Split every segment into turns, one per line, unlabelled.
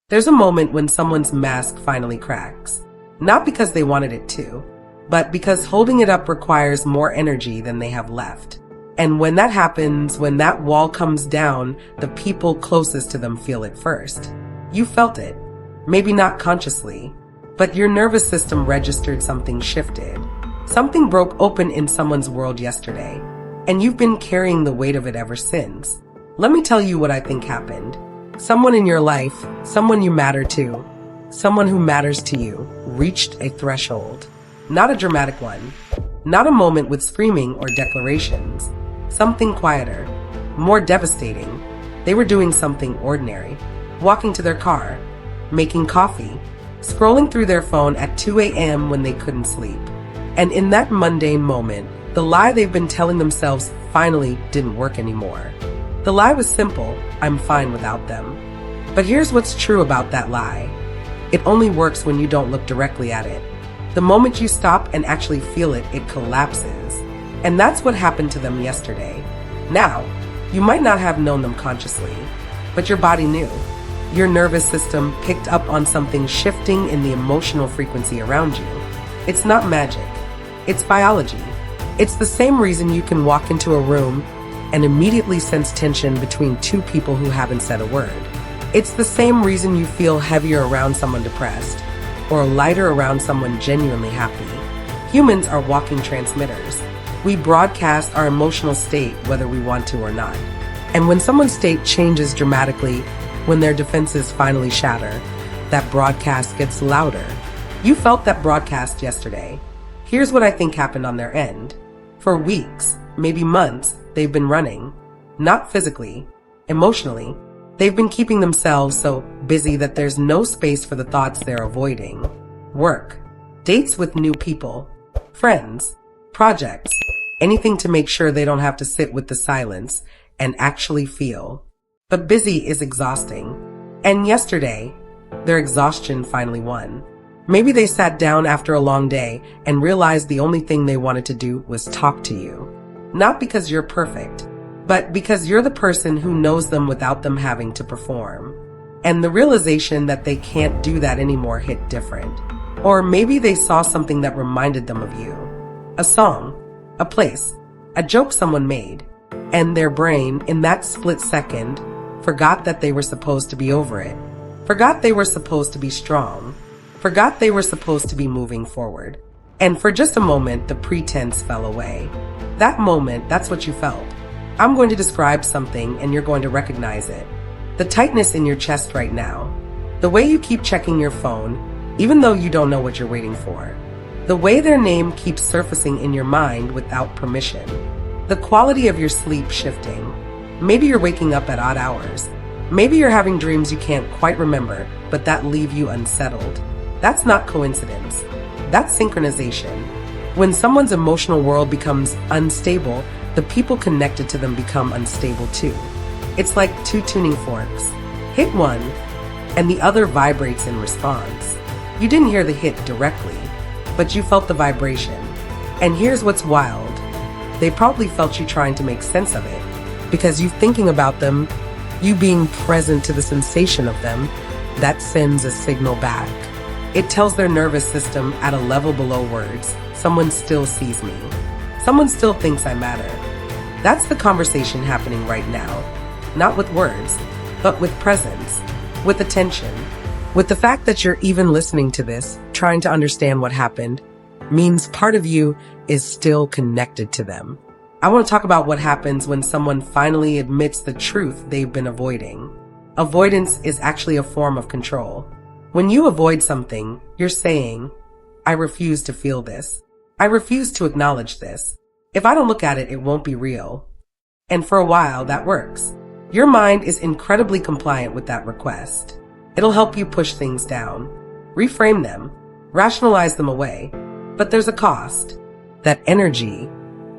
There's a moment when someone's mask finally cracks. Not because they wanted it to, but because holding it up requires more energy than they have left. And when that happens, when that wall comes down, the people closest to them feel it first. You felt it. Maybe not consciously, but your nervous system registered something shifted. Something broke open in someone's world yesterday, and you've been carrying the weight of it ever since. Let me tell you what I think happened. Someone in your life, someone you matter to, someone who matters to you, reached a threshold. Not a dramatic one, not a moment with screaming or declarations. Something quieter, more devastating. They were doing something ordinary, walking to their car, making coffee, scrolling through their phone at 2 a.m. when they couldn't sleep. And in that mundane moment, the lie they've been telling themselves finally didn't work anymore. The lie was simple: I'm fine without them. But here's what's true about that lie. It only works when you don't look directly at it. The moment you stop and actually feel it, it collapses. And that's what happened to them yesterday. Now, you might not have known them consciously, but your body knew. Your nervous system picked up on something shifting in the emotional frequency around you. It's not magic. It's biology. It's the same reason you can walk into a room and immediately sense tension between two people who haven't said a word. It's the same reason you feel heavier around someone depressed or lighter around someone genuinely happy. Humans are walking transmitters. We broadcast our emotional state whether we want to or not. And when someone's state changes dramatically, when their defenses finally shatter, that broadcast gets louder. You felt that broadcast yesterday. Here's what I think happened on their end. For weeks, maybe months, they've been running. Not physically, emotionally. They've been keeping themselves so busy that there's no space for the thoughts they're avoiding. Work, dates with new people, friends, projects, anything to make sure they don't have to sit with the silence and actually feel. But busy is exhausting. And yesterday, their exhaustion finally won. Maybe they sat down after a long day and realized the only thing they wanted to do was talk to you. Not because you're perfect, but because you're the person who knows them without them having to perform. And the realization that they can't do that anymore hit different. Or maybe they saw something that reminded them of you. A song, a place, a joke someone made. And their brain, in that split second, forgot that they were supposed to be over it. Forgot they were supposed to be strong. Forgot they were supposed to be moving forward. And for just a moment, the pretense fell away. That moment, that's what you felt. I'm going to describe something and you're going to recognize it. The tightness in your chest right now. The way you keep checking your phone, even though you don't know what you're waiting for. The way their name keeps surfacing in your mind without permission. The quality of your sleep shifting. Maybe you're waking up at odd hours. Maybe you're having dreams you can't quite remember, but that leave you unsettled. That's not coincidence. That's synchronization. When someone's emotional world becomes unstable, the people connected to them become unstable too. It's like two tuning forks. Hit one, and the other vibrates in response. You didn't hear the hit directly, but you felt the vibration. And here's what's wild. They probably felt you trying to make sense of it, because you thinking about them, you being present to the sensation of them, that sends a signal back. It tells their nervous system at a level below words, someone still sees me. Someone still thinks I matter. That's the conversation happening right now. Not with words, but with presence, with attention, with the fact that you're even listening to this, trying to understand what happened, means part of you is still connected to them. I want to talk about what happens when someone finally admits the truth they've been avoiding. Avoidance is actually a form of control. When you avoid something, you're saying, I refuse to feel this. I refuse to acknowledge this. If I don't look at it, it won't be real. And for a while, that works. Your mind is incredibly compliant with that request. It'll help you push things down, reframe them, rationalize them away. But there's a cost. That energy,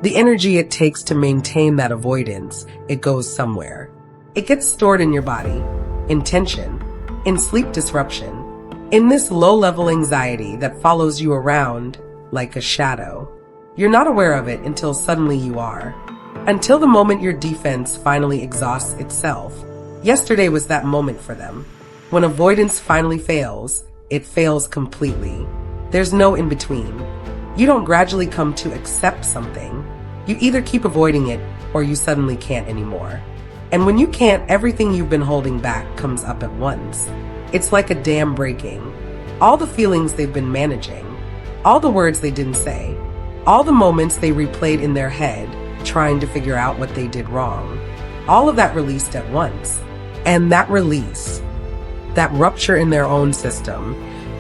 the energy it takes to maintain that avoidance, it goes somewhere. It gets stored in your body, in tension, in sleep disruption, in this low-level anxiety that follows you around like a shadow. You're not aware of it until suddenly you are. Until the moment your defense finally exhausts itself. Yesterday was that moment for them. When avoidance finally fails, it fails completely. There's no in between. You don't gradually come to accept something. You either keep avoiding it or you suddenly can't anymore. And when you can't, everything you've been holding back comes up at once. It's like a dam breaking. All the feelings they've been managing, all the words they didn't say, all the moments they replayed in their head, trying to figure out what they did wrong. All of that released at once. And that release, that rupture in their own system,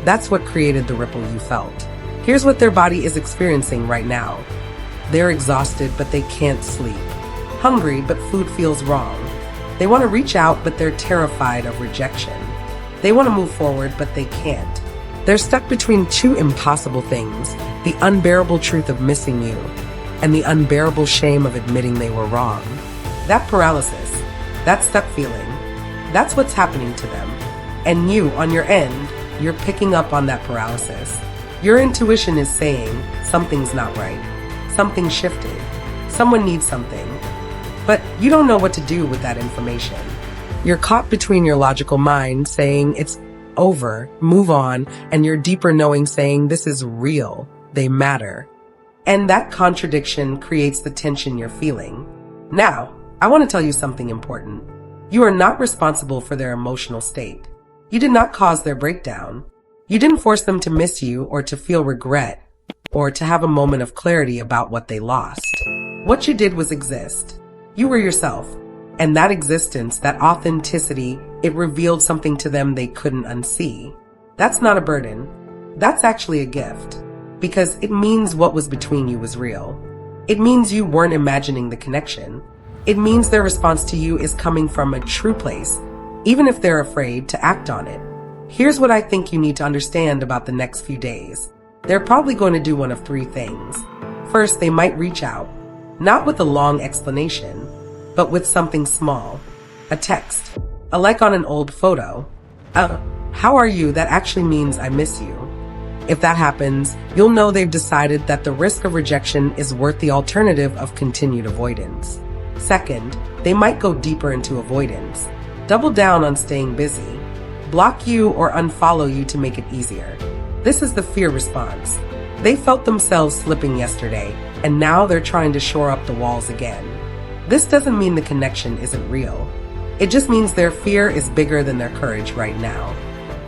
that's what created the ripple you felt. Here's what their body is experiencing right now. They're exhausted, but they can't sleep. Hungry, but food feels wrong. They want to reach out, but they're terrified of rejection. They want to move forward, but they can't. They're stuck between two impossible things: the unbearable truth of missing you and the unbearable shame of admitting they were wrong. That paralysis, that stuck feeling, that's what's happening to them. And you, on your end, you're picking up on that paralysis. Your intuition is saying something's not right. Something shifted. Someone needs something. But you don't know what to do with that information. You're caught between your logical mind saying it's over, move on, and your deeper knowing saying this is real, they matter. And that contradiction creates the tension you're feeling. Now, I want to tell you something important. You are not responsible for their emotional state. You did not cause their breakdown. You didn't force them to miss you or to feel regret or to have a moment of clarity about what they lost. What you did was exist. You were yourself. And that existence, that authenticity, it revealed something to them they couldn't unsee. That's not a burden. That's actually a gift. Because it means what was between you was real. It means you weren't imagining the connection. It means their response to you is coming from a true place, even if they're afraid to act on it. Here's what I think you need to understand about the next few days. They're probably going to do one of three things. First, they might reach out, not with a long explanation, but with something small. A text, a like on an old photo. How are you? That actually means I miss you. If that happens, you'll know they've decided that the risk of rejection is worth the alternative of continued avoidance. Second, they might go deeper into avoidance. Double down on staying busy. Block you or unfollow you to make it easier. This is the fear response. They felt themselves slipping yesterday, and now they're trying to shore up the walls again. This doesn't mean the connection isn't real. It just means their fear is bigger than their courage right now.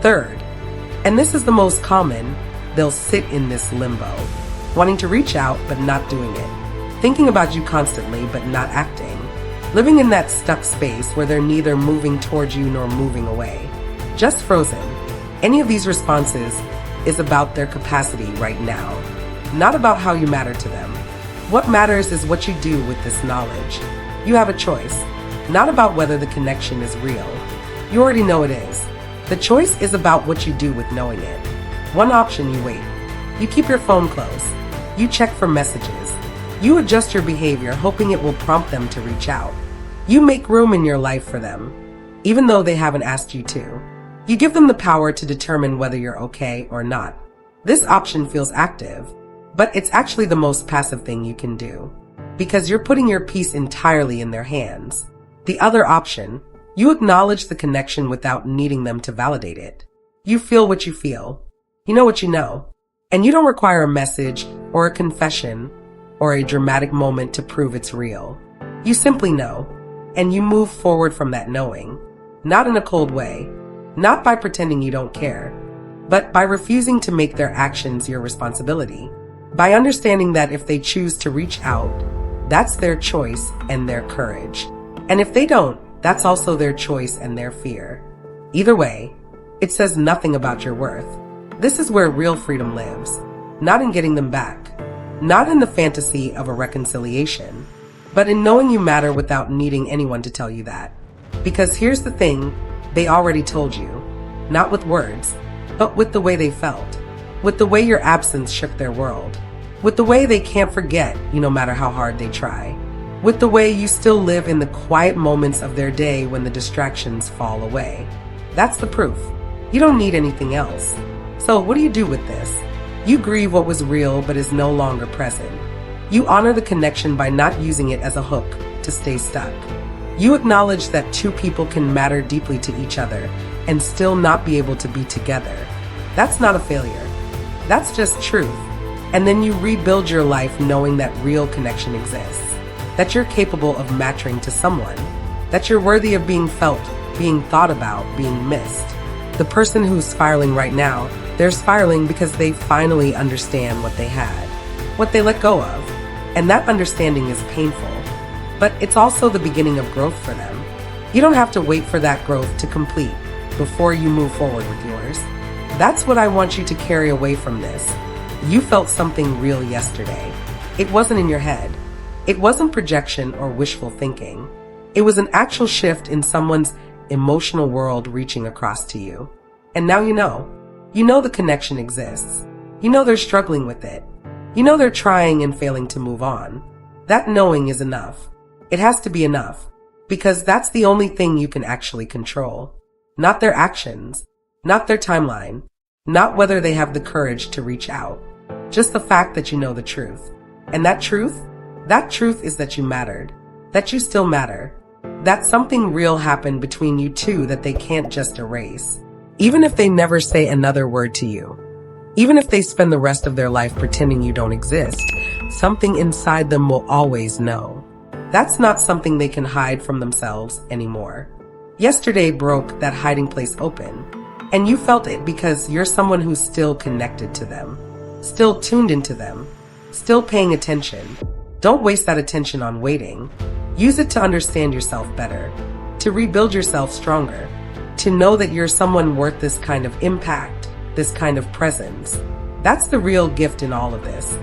Third, and this is the most common, they'll sit in this limbo, wanting to reach out but not doing it, thinking about you constantly but not acting, living in that stuck space where they're neither moving towards you nor moving away, just frozen. Any of these responses is about their capacity right now, not about how you matter to them. What matters is what you do with this knowledge. You have a choice, not about whether the connection is real. You already know it is. The choice is about what you do with knowing it. One option, you wait. You keep your phone close. You check for messages. You adjust your behavior, hoping it will prompt them to reach out. You make room in your life for them, even though they haven't asked you to. You give them the power to determine whether you're okay or not. This option feels active, but it's actually the most passive thing you can do, because you're putting your peace entirely in their hands. The other option, you acknowledge the connection without needing them to validate it. You feel what you feel. You know what you know. And you don't require a message or a confession or a dramatic moment to prove it's real. You simply know, and you move forward from that knowing, not in a cold way, not by pretending you don't care, but by refusing to make their actions your responsibility, by understanding that if they choose to reach out, that's their choice and their courage. And if they don't, that's also their choice and their fear. Either way, it says nothing about your worth. This is where real freedom lives, not in getting them back, not in the fantasy of a reconciliation, but in knowing you matter without needing anyone to tell you that. Because here's the thing, they already told you, not with words, but with the way they felt, with the way your absence shook their world, with the way they can't forget you no matter how hard they try, with the way you still live in the quiet moments of their day when the distractions fall away. That's the proof. You don't need anything else. So what do you do with this? You grieve what was real but is no longer present. You honor the connection by not using it as a hook to stay stuck. You acknowledge that two people can matter deeply to each other, and still not be able to be together. That's not a failure. That's just truth. And then you rebuild your life knowing that real connection exists, that you're capable of matching to someone, that you're worthy of being felt, being thought about, being missed. The person who's spiraling right now, they're spiraling because they finally understand what they had, what they let go of. And that understanding is painful, but it's also the beginning of growth for them. You don't have to wait for that growth to complete before you move forward with yours. That's what I want you to carry away from this. You felt something real yesterday. It wasn't in your head. It wasn't projection or wishful thinking. It was an actual shift in someone's emotional world reaching across to you. And now you know. You know the connection exists. You know they're struggling with it. You know they're trying and failing to move on. That knowing is enough. It has to be enough, because that's the only thing you can actually control. Not their actions, not their timeline, not whether they have the courage to reach out. Just the fact that you know the truth. And that truth is that you mattered, that you still matter, that something real happened between you two that they can't just erase. Even if they never say another word to you, even if they spend the rest of their life pretending you don't exist, something inside them will always know. That's not something they can hide from themselves anymore. Yesterday broke that hiding place open, and you felt it because you're someone who's still connected to them, still tuned into them, still paying attention. Don't waste that attention on waiting. Use it to understand yourself better, to rebuild yourself stronger, to know that you're someone worth this kind of impact, this kind of presence. That's the real gift in all of this.